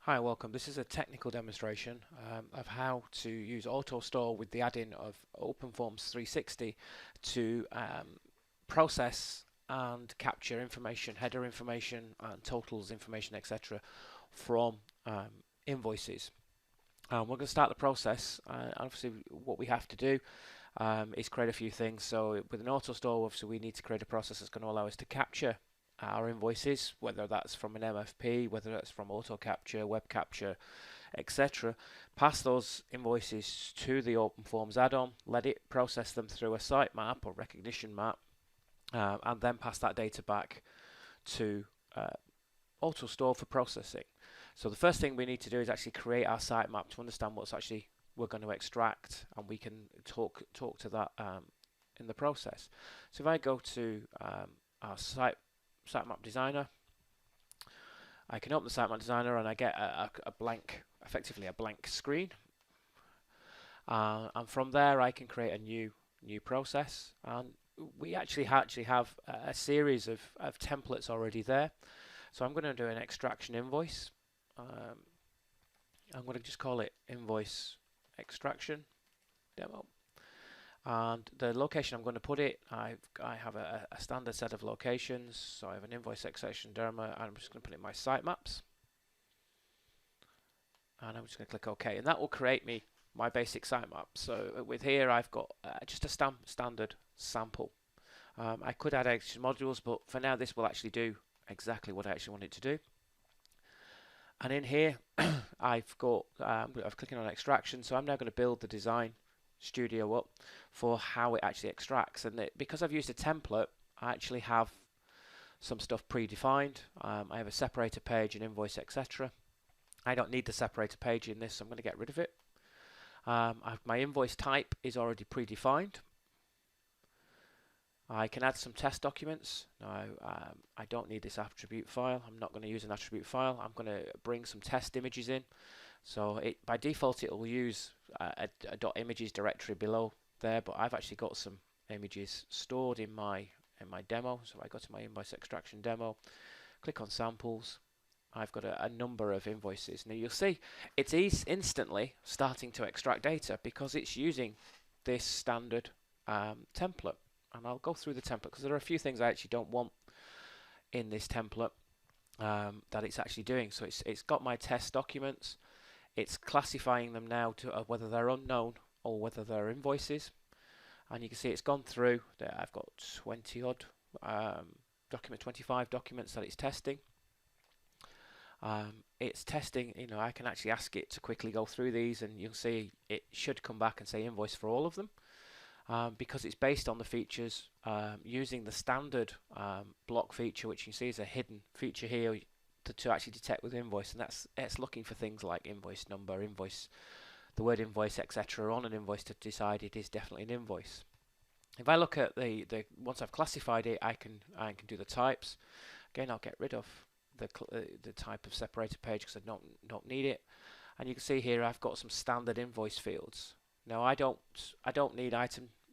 Hi, welcome. This is a technical demonstration of how to use AutoStore with the add-in of OpenForms360 to process and capture information, header information, and totals information, etc., from invoices. We're going to start the process. Obviously, what we have to do is create a few things. So, with an AutoStore, obviously, we need to create a process that's going to allow us to capture our invoices, whether that's from an MFP, whether that's from auto capture, web capture, etc. Pass those invoices to the OpenForms add-on, let it process them through a sitemap or recognition map, and then pass that data back to AutoStore for processing. So the first thing we need to do is actually create our sitemap to understand what's actually we're going to extract, and we can talk to that in the process. So if I go to our sitemap designer, I can open the sitemap designer and I get a blank, effectively a blank screen, and from there I can create a new process, and we actually have a series of templates already there. So I'm going to do an extraction invoice. I'm going to just call it invoice extraction demo. And the location I'm going to put it, I have a standard set of locations. So I have an invoice extraction demo, and I'm just going to put it in my sitemaps. And I'm just going to click OK, and that will create me my basic sitemap. So with here, I've got just a standard sample. I could add extra modules, but for now, this will actually do exactly what I actually want it to do. And in here, I've clicking on extraction, so I'm now going to build the design studio up for how it actually extracts. And because I've used a template, I actually have some stuff predefined. I have a separator page, an invoice, etc. I don't need the separator page in this, so I'm going to get rid of it. My invoice type is already predefined. I can add some test documents. Now, I don't need this attribute file. I'm not going to use an attribute file. I'm going to bring some test images in. So by default, it will use a .images directory below there, but I've actually got some images stored in my demo. So I go to my invoice extraction demo, click on samples. I've got a number of invoices. Now you'll see it's instantly starting to extract data because it's using this standard template. And I'll go through the template because there are a few things I actually don't want in this template that it's actually doing. So it's got my test documents. It's classifying them now to whether they're unknown or whether they're invoices. And you can see it's gone through. There, I've got 20 odd 25 documents that it's testing. It's testing, I can actually ask it to quickly go through these, and you'll see it should come back and say invoice for all of them. Because it's based on the features using the standard block feature, which you see is a hidden feature here to actually detect with invoice, and it's looking for things like invoice number, the word invoice, etc. on an invoice to decide it is definitely an invoice. If I look at the once I've classified it, I can do the types. Again, I'll get rid of the type of separator page because I don't need it, and you can see here I've got some standard invoice fields. Now I don't need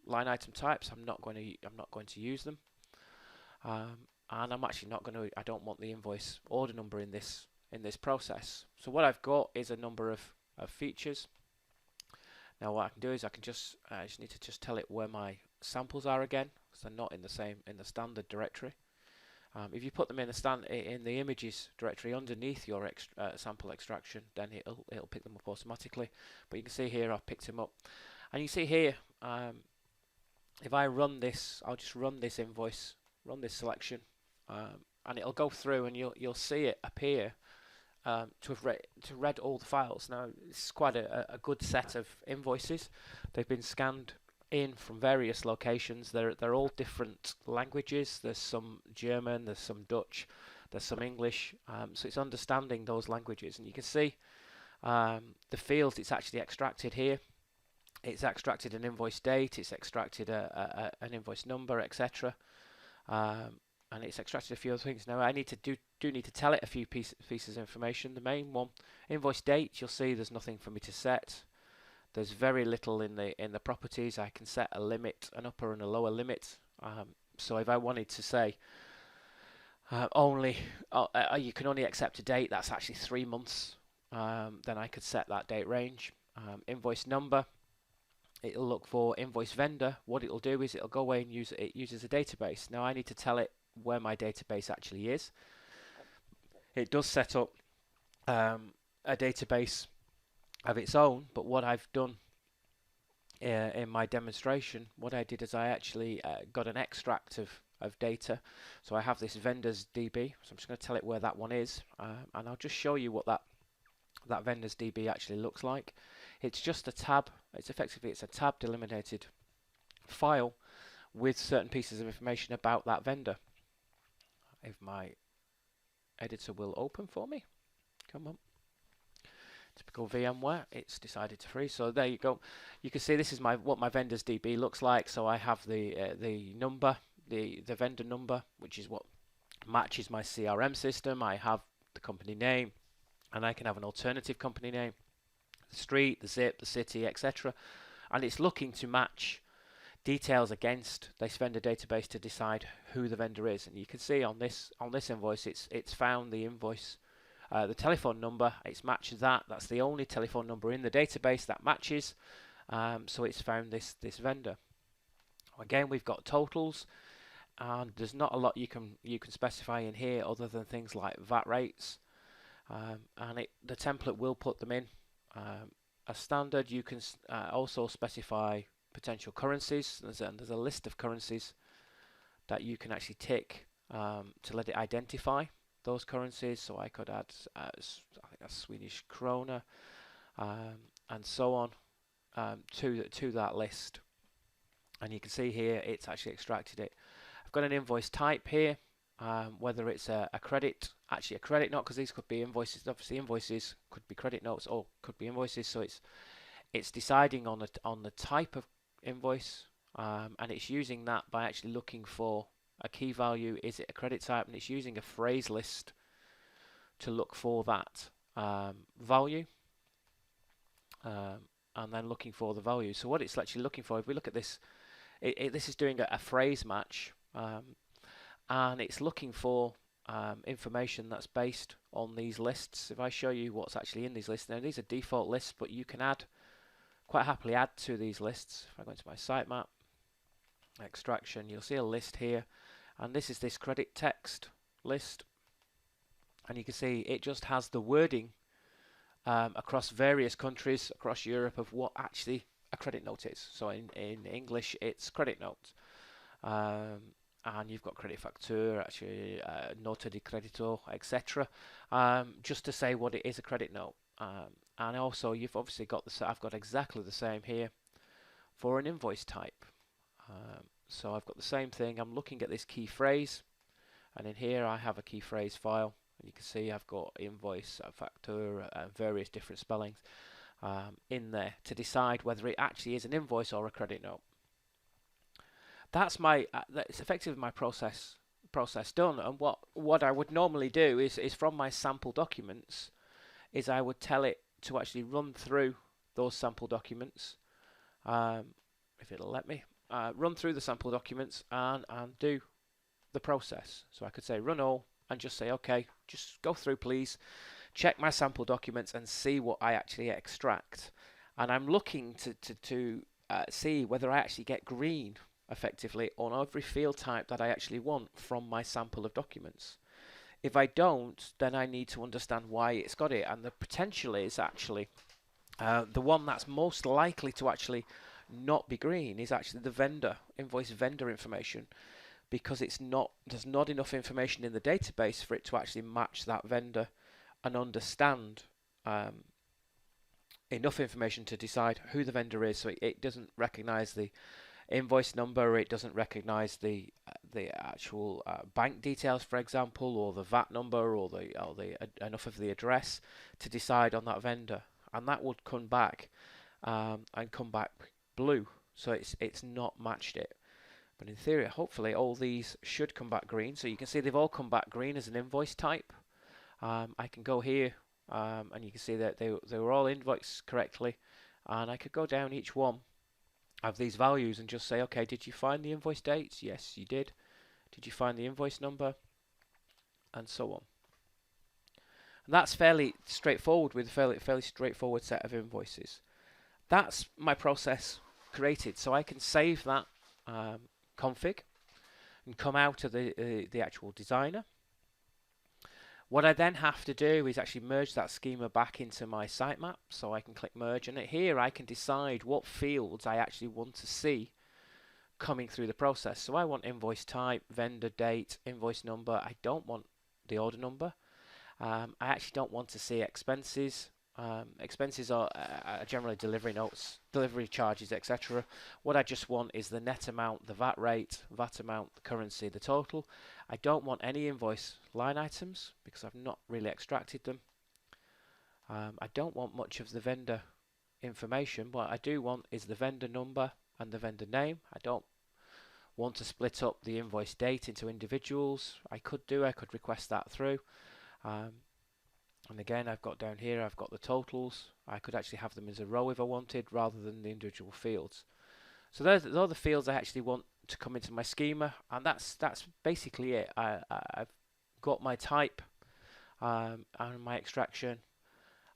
line item types. I'm not going to use them, and I'm actually not going to. I don't want the invoice order number in this process. So what I've got is a number of features. Now what I can do is I just need to just tell it where my samples are again, because they're not in the standard directory. If you put them in the images directory underneath your sample extraction, then it'll pick them up automatically. But you can see here I've picked them up, and you see here if I run this, I'll just run this invoice, run this selection, and it'll go through, and you'll see it appear to have read all the files. Now it's quite a good set of invoices. They've been scanned in from various locations. They're all different languages. There's some German, there's some Dutch, there's some English. So it's understanding those languages, and you can see the fields it's actually extracted here. It's extracted an invoice date. It's extracted an invoice number, etc. And it's extracted a few other things. Now I need to need to tell it a few pieces of information. The main one, invoice date. You'll see there's nothing for me to set. There's very little in the properties. I can set a limit, an upper and a lower limit. So if I wanted to say you can only accept a date that's actually 3 months then I could set that date range. Invoice number, it'll look for invoice vendor. What it'll do is it'll go away and it uses a database. Now I need to tell it where my database actually is. It does set up a database of its own, but what I've done in my demonstration, what I did is I actually got an extract of data. So I have this vendors DB, so I'm just going to tell it where that one is, and I'll just show you what that vendors DB actually looks like. It's just a tab. It's a tab delimited file with certain pieces of information about that vendor. If my editor will open for me, come on. Typical VMware, it's decided to freeze. So there you go. You can see this is what my vendors DB looks like. So I have the number, the vendor number, which is what matches my CRM system. I have the company name, and I can have an alternative company name, the street, the zip, the city, etc. And it's looking to match details against this vendor database to decide who the vendor is. And you can see on this invoice, it's found the invoice, the telephone number. It's matched that. That's the only telephone number in the database that matches. So it's found this vendor. Again, we've got totals, and there's not a lot you can specify in here other than things like VAT rates. And the template will put them in as standard. You can also specify potential currencies. There's a list of currencies that you can actually tick to let it identify those currencies. So I could add I think that's Swedish krona and so on to that list. And you can see here it's actually extracted it. I've got an invoice type here, whether it's a credit, actually a credit note, because these could be invoices. Obviously invoices could be credit notes or could be invoices. So it's deciding on the type of invoice, and it's using that by actually looking for a key value. Is it a credit type? And it's using a phrase list to look for that value, and then looking for the value. So what it's actually looking for, if we look at this, this is doing a phrase match, and it's looking for information that's based on these lists. If I show you what's actually in these lists, now these are default lists, but you can quite happily add to these lists. If I go into my sitemap extraction, you'll see a list here, and this is this credit text list, and you can see it just has the wording across various countries across Europe of what actually a credit note is. So in English it's credit note, and you've got credit facture, actually nota di credito, etc. Just to say what it is, a credit note. And also you've obviously got I've got exactly the same here for an invoice type. So I've got the same thing. I'm looking at this key phrase, and in here I have a key phrase file, and you can see I've got invoice, factor, various different spellings in there to decide whether it actually is an invoice or a credit note. That's that's effectively my process done. And what I would normally do is from my sample documents is I would tell it to actually run through those sample documents, if it'll let me, run through the sample documents and do the process. So I could say run all and just say, okay, just go through please, check my sample documents and see what I actually extract. And I'm looking to see whether I actually get green effectively on every field type that I actually want from my sample of documents. If I don't, then I need to understand why it's got it, and the potential is actually the one that's most likely to actually not be green is actually the invoice vendor information, because there's not enough information in the database for it to actually match that vendor and understand enough information to decide who the vendor is. So it doesn't recognize the invoice number, it doesn't recognize the actual bank details, for example, or the VAT number, or the enough of the address to decide on that vendor, and that would come back and come back blue. So it's not matched it. But in theory, hopefully all these should come back green. So you can see they've all come back green as an invoice type. I can go here and you can see that they were all invoiced correctly, and I could go down each one of these values and just say, okay, did you find the invoice dates? Yes, you did. Did you find the invoice number? And so on. And that's fairly straightforward with a fairly straightforward set of invoices. That's my process created, so I can save that config and come out of the actual designer. What I then have to do is actually merge that schema back into my sitemap, so I can click merge, and here I can decide what fields I actually want to see coming through the process. So I want invoice type, vendor date, invoice number. I don't want the order number. I actually don't want to see expenses. Expenses are generally delivery notes, delivery charges, etc. What I just want is the net amount, the VAT rate, VAT amount, the currency, the total. I don't want any invoice line items because I've not really extracted them. I don't want much of the vendor information. What I do want is the vendor number and the vendor name. I don't want to split up the invoice date into individuals. I could request that through. And again, I've got down here, I've got the totals. I could actually have them as a row if I wanted, rather than the individual fields. So those are the fields I actually want to come into my schema, and that's basically it. I've got my type and my extraction.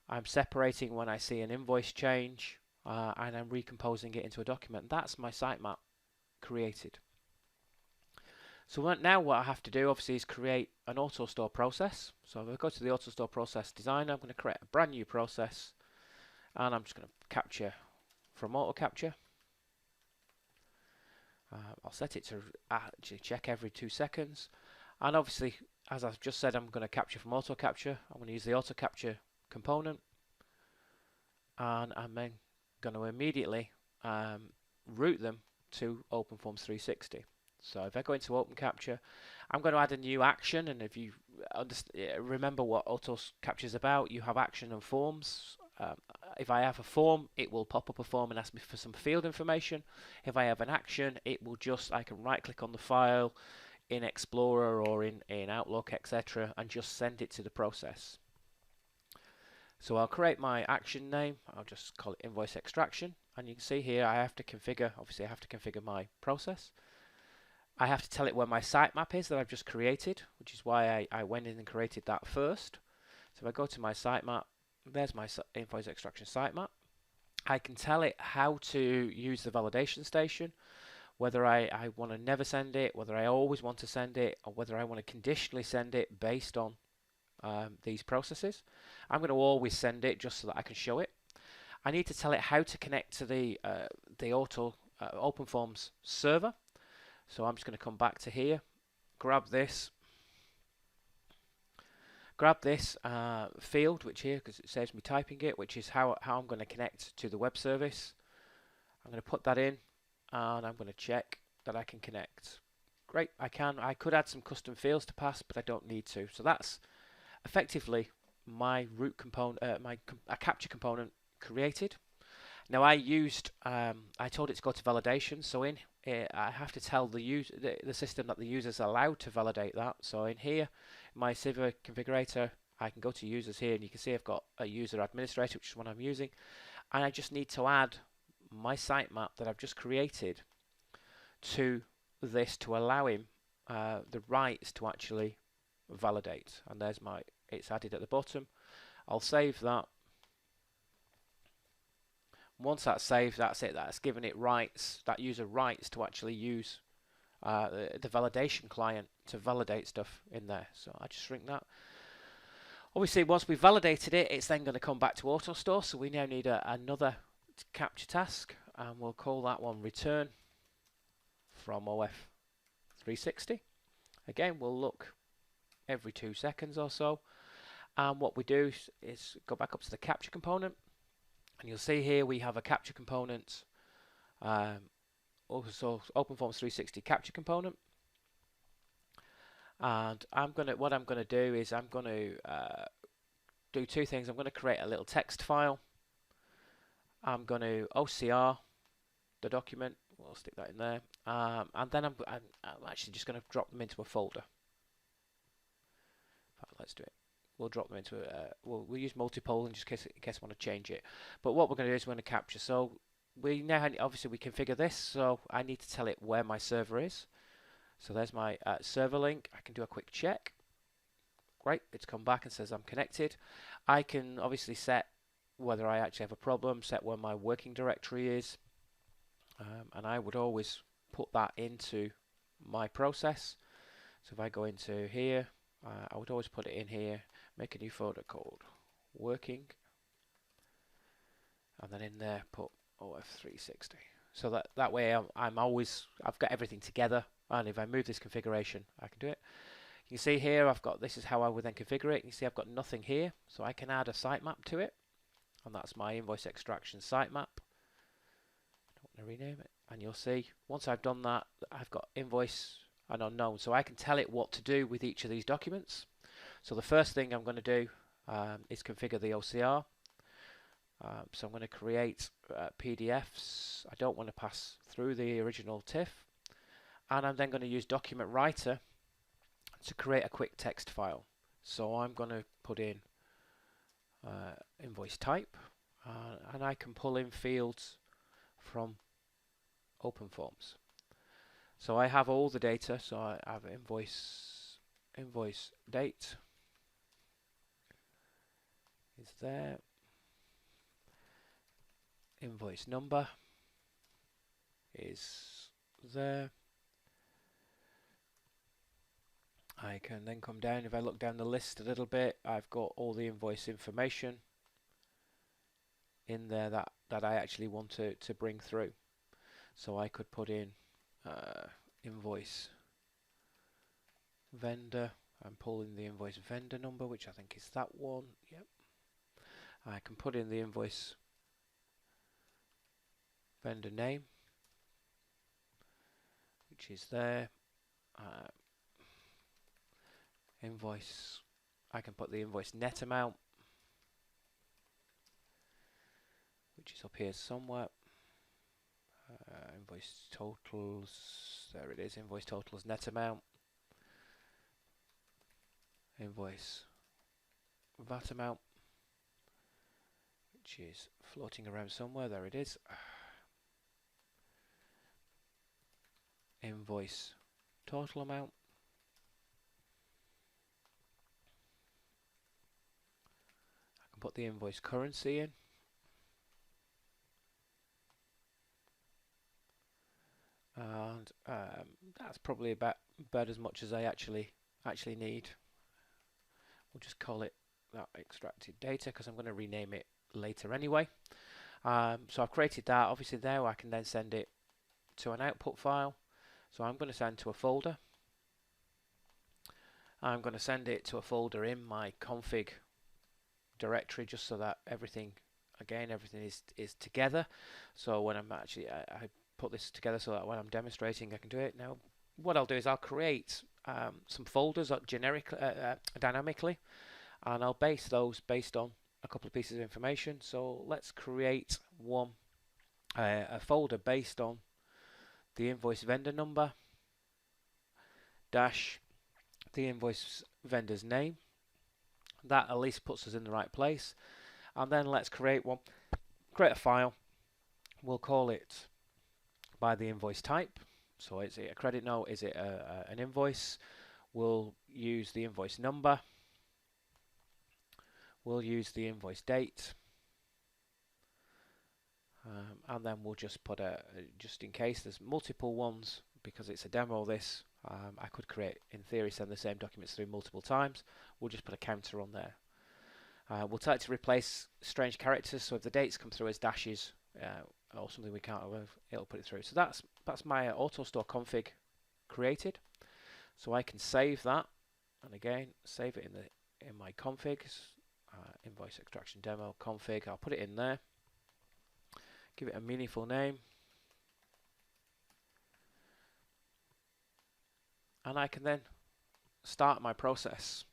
I'm separating when I see an invoice change, and I'm recomposing it into a document. That's my sitemap created. So now what I have to do obviously is create an AutoStore process. So if I go to the AutoStore process designer, I'm going to create a brand new process, and I'm just going to capture from auto capture. I'll set it to actually check every 2 seconds, and obviously, as I've just said, I'm going to capture from auto capture. I'm going to use the auto capture component, and I'm then going to immediately route them to OpenForms360. So if I go into Open Capture, I'm going to add a new action, and if you remember what Auto Capture is about, you have action and forms. If I have a form, it will pop up a form and ask me for some field information. If I have an action, it will I can right click on the file in Explorer or in Outlook, etc., and just send it to the process. So I'll create my action name. I'll just call it invoice extraction, and you can see here I have to configure, obviously I have to configure my process. I have to tell it where my sitemap is that I've just created, which is why I went in and created that first. So if I go to my sitemap, there's my invoice extraction sitemap. I can tell it how to use the validation station, whether I want to never send it, whether I always want to send it, or whether I want to conditionally send it based on these processes. I'm going to always send it just so that I can show it. I need to tell it how to connect to the OpenForms server. So I'm just going to come back to here, grab this field, which here, because it saves me typing it, which is how I'm going to connect to the web service. I'm going to put that in, and I'm going to check that I can connect. Great, I can. I could add some custom fields to pass, but I don't need to. So that's effectively my root component, a capture component created. Now I told it to go to validation, so in I have to tell the system that the user is allowed to validate that. So in here, my server configurator, I can go to users here, and you can see I've got a user administrator, which is what I'm using, and I just need to add my sitemap that I've just created to this to allow him the rights to actually validate. And there's it's added at the bottom. I'll save that. Once that's saved, that's it. That's given it rights, that user rights to actually use the validation client to validate stuff in there. So I just shrink that. Obviously, once we've validated it, it's then going to come back to AutoStore. So we now need another capture task, and we'll call that one return from OF360. Again, we'll look every 2 seconds or so. And what we do is go back up to the capture component. And you'll see here we have a capture component, also OpenForms360 capture component. And what I'm going to do is I'm going to do 2 things. I'm going to create a little text file. I'm going to OCR the document. We'll stick that in there. And then I'm actually just going to drop them into a folder. Let's do it. We'll drop them into we'll use multiple in just in case I want to change it. But what we're going to do is we're going to capture. So we now obviously we configure this. So I need to tell it where my server is. So there's my server link. I can do a quick check. Great, it's come back and says I'm connected. I can obviously set whether I actually have a problem, set where my working directory is, and I would always put that into my process. So if I go into here, I would always put it in here, make a new folder called working, and then in there put OF360. So that way I've got everything together, and if I move this configuration, I can do it. You can see here this is how I would then configure it. You see I've got nothing here, so I can add a sitemap to it, and that's my invoice extraction sitemap. I don't want to rename it, and you'll see once I've done that, I've got invoice and unknown, so I can tell it what to do with each of these documents. So the first thing I'm going to do is configure the OCR. So I'm going to create PDFs. I don't want to pass through the original TIFF, and I'm then going to use Document Writer to create a quick text file. So I'm going to put in invoice type, and I can pull in fields from OpenForms. So I have all the data. So I have invoice date is there, invoice number is there. I can then come down. If I look down the list a little bit, I've got all the invoice information in there that I actually want to bring through. So I could put in invoice vendor and pull in the invoice vendor number, which I think is that one. Yep. I can put in the invoice vendor name, which is there. Invoice, I can put the invoice net amount, which is up here somewhere. Invoice totals, there it is, invoice totals net amount. Invoice VAT amount, which is floating around somewhere, there it is. Invoice total amount. I can put the invoice currency in. And that's probably about as much as I actually need. We'll just call it that extracted data because I'm going to rename it later anyway. So I've created that. Obviously there I can then send it to an output file. So I'm going to send to a folder. I'm going to send it to a folder in my config directory just so that everything is together. So when I'm actually I put this together so that when I'm demonstrating I can do it. Now what I'll do is I'll create some folders dynamically, and I'll base those based on a couple of pieces of information. So let's create a folder based on the invoice vendor number dash the invoice vendor's name. That at least puts us in the right place. And then let's create a file. We'll call it by the invoice type. So is it a credit note? Is it an invoice? We'll use the invoice number. We'll use the invoice date. And then we'll just put just in case there's multiple ones, because it's a demo this, I could create, in theory, send the same documents through multiple times. We'll just put a counter on there. We'll tell it to replace strange characters, so if the dates come through as dashes or something we can't remove, it'll put it through. So that's my AutoStore config created. So I can save that, and again save it in my configs, invoice extraction demo config. I'll put it in there, give it a meaningful name, and I can then start my process.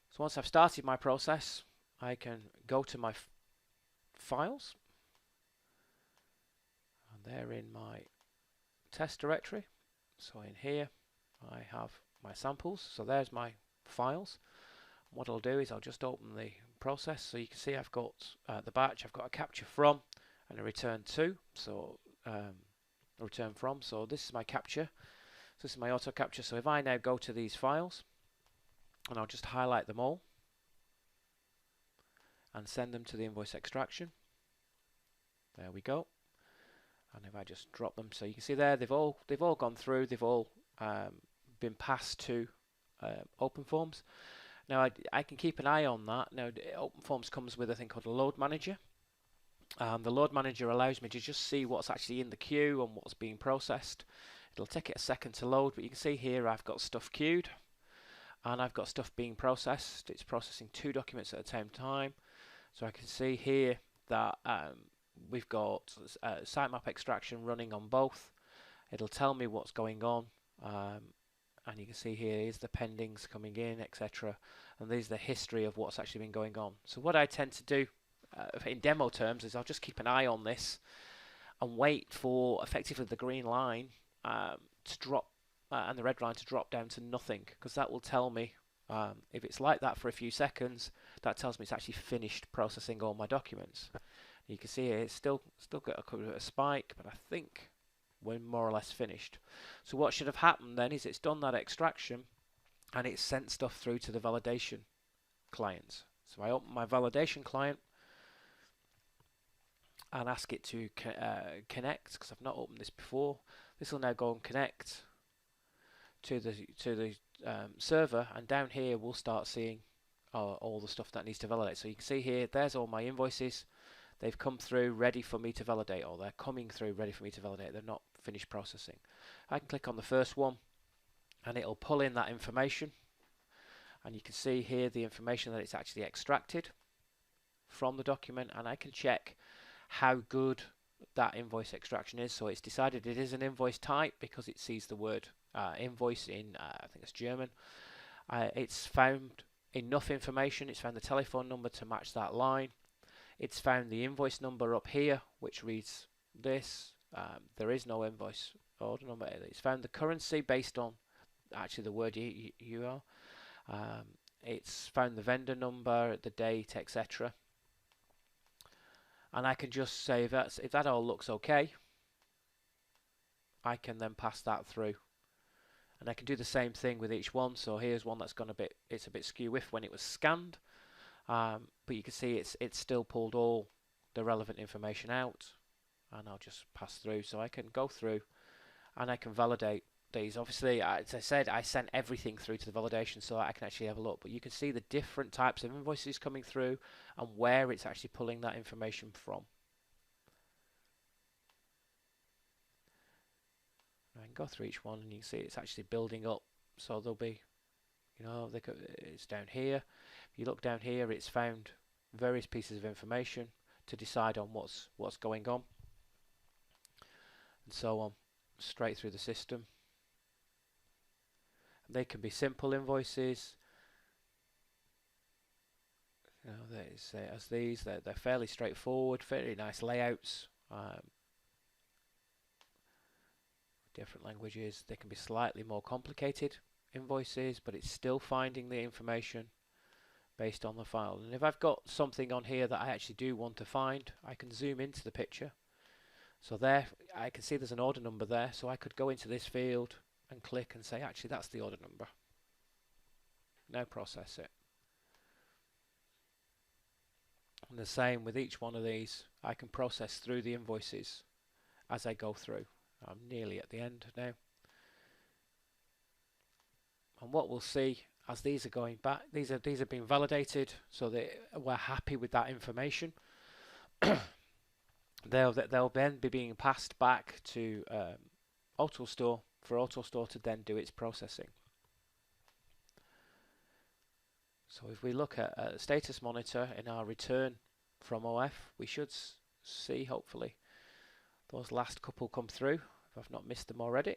So once I've started my process, I can go to my files, and they're in my test directory. So in here I have my samples, so there's my files. What I'll do is I'll just open the process, so you can see I've got the batch, I've got a capture from and a return to, so a return from, so this is my capture, so this is my auto capture. So if I now go to these files, and I'll just highlight them all and send them to the invoice extraction. There we go. And if I just drop them, so you can see there they've all gone through. They've all been passed to OpenForms. Now I can keep an eye on that. Now OpenForms comes with a thing called a load manager. The load manager allows me to just see what's actually in the queue and what's being processed. It'll take it a second to load, but you can see here I've got stuff queued and I've got stuff being processed. It's processing 2 documents at the same time. So I can see here that we've got sitemap extraction running on both. It'll tell me what's going on, and you can see here is the pendings coming in, etc. And there's the history of what's actually been going on. So what I tend to do in demo terms is I'll just keep an eye on this and wait for effectively the green line to drop and the red line to drop down to nothing, because that will tell me if it's like that for a few seconds, that tells me it's actually finished processing all my documents. You can see here it's still got a spike, but I think we're more or less finished. So what should have happened then is it's done that extraction and it's sent stuff through to the validation client. So I open my validation client and ask it to connect, because I've not opened this before. This will now go and connect to the server, and down here we'll start seeing all the stuff that needs to validate. So you can see here, there's all my invoices. They've come through ready for me to validate, or they're coming through ready for me to validate. They're not finished processing. I can click on the first one and it'll pull in that information, and you can see here the information that it's actually extracted from the document, and I can check how good that invoice extraction is. So it's decided it is an invoice type because it sees the word invoice in I think it's German. It's found enough information. It's found the telephone number to match that line. It's found the invoice number up here, which reads this. There is no invoice order number. It's found the currency based on actually the word euro. It's found the vendor number, the date, etc. And I can just say if that all looks okay, I can then pass that through. And I can do the same thing with each one. So here's one that's gone it's a bit skew if when it was scanned. But you can see it's still pulled all the relevant information out, and I'll just pass through. So I can go through and I can validate these. Obviously, as I said, I sent everything through to the validation so I can actually have a look, but you can see the different types of invoices coming through and where it's actually pulling that information from. I can go through each one and you can see it's actually building up. So there'll be, it's down here. If you look down here, it's found various pieces of information to decide on what's going on, and so on, straight through the system. And they can be simple invoices. As these, they're fairly straightforward, fairly nice layouts. Different languages. They can be slightly more complicated invoices, but it's still finding the information based on the file. And if I've got something on here that I actually do want to find, I can zoom into the picture. So there I can see there's an order number there, so I could go into this field and click and say actually that's the order number. Now process it. And the same with each one of these, I can process through the invoices as I go through. I'm nearly at the end now. And what we'll see as these are going back, these have been validated, so we're happy with that information. They'll then be being passed back to AutoStore for AutoStore to then do its processing. So if we look at a status monitor in our return from OF, we should see hopefully those last couple come through, if I've not missed them already.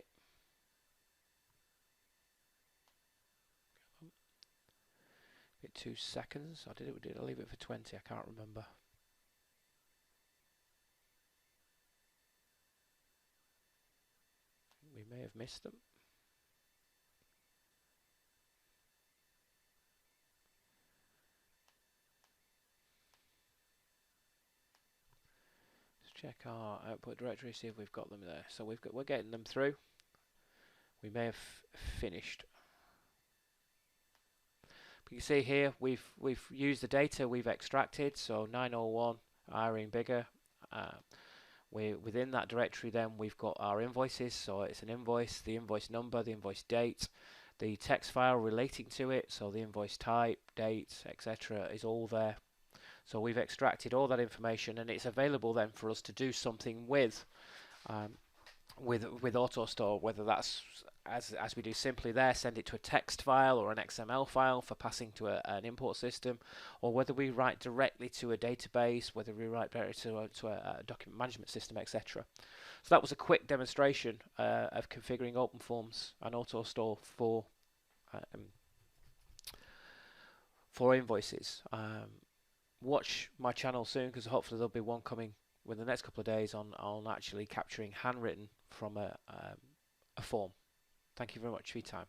Get 2 seconds. Did I leave it for 20? I can't remember. We may have missed them. Let's check our output directory, see if we've got them there. So we're getting them through. We may have finished. You can see here we've used the data we've extracted, so 901 Irene Bigger. We're within that directory. Then we've got our invoices, so it's an invoice, the invoice number, the invoice date, the text file relating to it, so the invoice type, date, etc. is all there. So we've extracted all that information, and it's available then for us to do something with AutoStore, whether that's as we do simply there, send it to a text file or an XML file for passing to an import system, or whether we write directly to a database, whether we write directly to a document management system, etc. So that was a quick demonstration of configuring OpenForms and AutoStore for invoices. Watch my channel soon, because hopefully there'll be one coming within the next couple of days on actually capturing handwritten from a form. Thank you very much for your time.